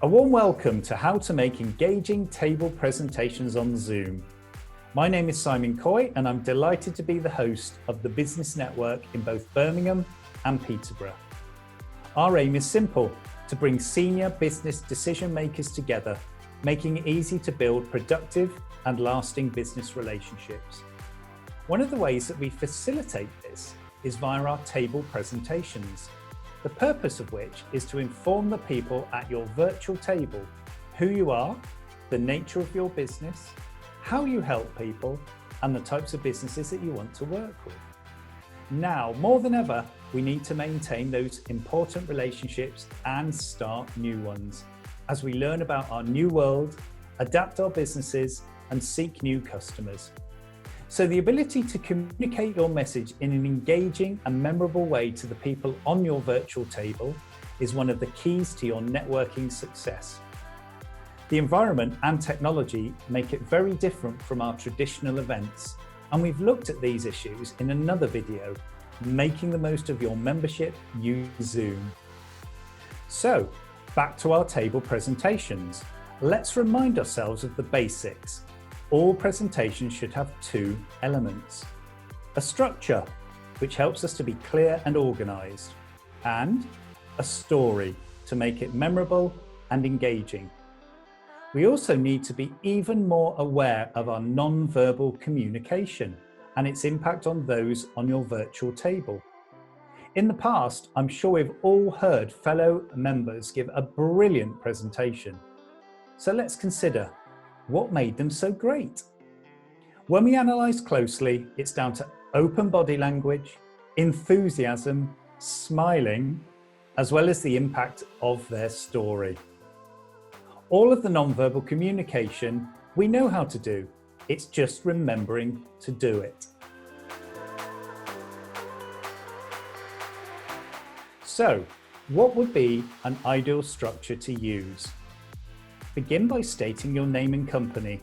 A warm welcome to how to make engaging table presentations on Zoom. My name is Simon Coy and I'm delighted to be the host of the Business Network in both Birmingham and Peterborough. Our aim is simple, to bring senior business decision makers together, making it easy to build productive and lasting business relationships. One of the ways that we facilitate this is via our table presentations, the purpose of which is to inform the people at your virtual table who you are, the nature of your business, how you help people, and the types of businesses that you want to work with. Now, more than ever, we need to maintain those important relationships and start new ones as we learn about our new world, adapt our businesses, and seek new customers. So the ability to communicate your message in an engaging and memorable way to the people on your virtual table is one of the keys to your networking success. The environment and technology make it very different from our traditional events, and we've looked at these issues in another video, making the most of your membership, use Zoom. So, back to our table presentations. Let's remind ourselves of the basics. All presentations should have two elements: a structure, which helps us to be clear and organized, and a story to make it memorable and engaging. We also need to be even more aware of our non-verbal communication and its impact on those on your virtual table. In the past, I'm sure we've all heard fellow members give a brilliant presentation. So let's consider what made them so great. When we analyse closely, it's down to open body language, enthusiasm, smiling, as well as the impact of their story. All of the non-verbal communication we know how to do. It's just remembering to do it. So, what would be an ideal structure to use? Begin by stating your name and company.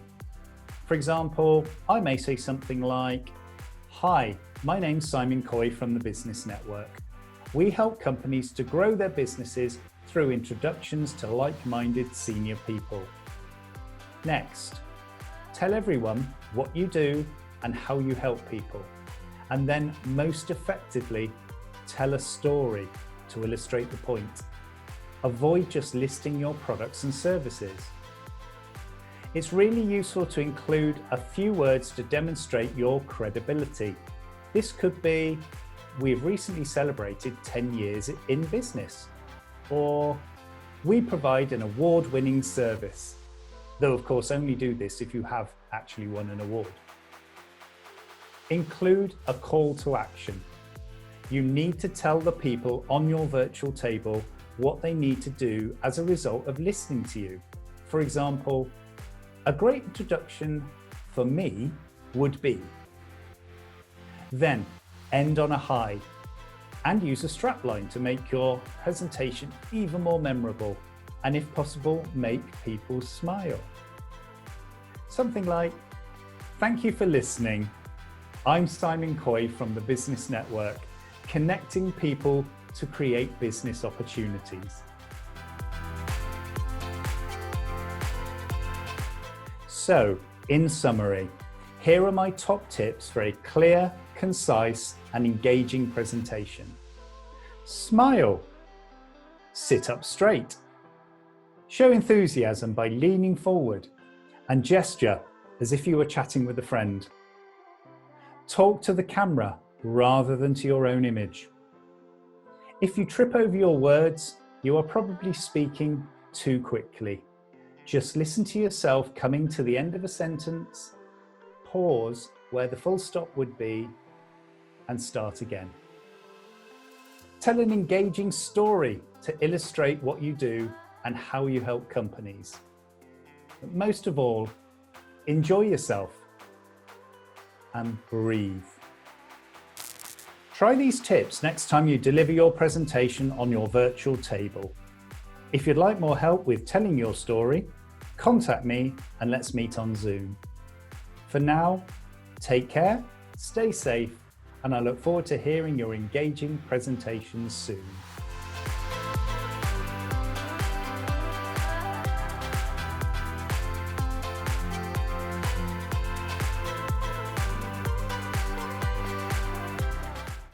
For example, I may say something like, "Hi, my name's Simon Coy from the Business Network. We help companies to grow their businesses through introductions to like-minded senior people." Next, tell everyone what you do and how you help people. And then most effectively, tell a story to illustrate the point. Avoid just listing your products and services. It's really useful to include a few words to demonstrate your credibility. This could be, "We've recently celebrated 10 years in business," or "We provide an award-winning service," though of course only do this if you have actually won an award. Include a call to action. You need to tell the people on your virtual table what they need to do as a result of listening to you. For example, a great introduction for me would be. Then end on a high and use a strapline to make your presentation even more memorable and, if possible, make people smile. Something like, "Thank you for listening. I'm Simon Coy from the Business Network, connecting people to create business opportunities." So, in summary, here are my top tips for a clear, concise, and engaging presentation. Smile. Sit up straight. Show enthusiasm by leaning forward and gesture as if you were chatting with a friend. Talk to the camera rather than to your own image. If you trip over your words, you are probably speaking too quickly. Just listen to yourself coming to the end of a sentence, pause where the full stop would be, and start again. Tell an engaging story to illustrate what you do and how you help companies. But most of all, enjoy yourself and breathe. Try these tips next time you deliver your presentation on your virtual table. If you'd like more help with telling your story, contact me and let's meet on Zoom. For now, take care, stay safe, and I look forward to hearing your engaging presentations soon.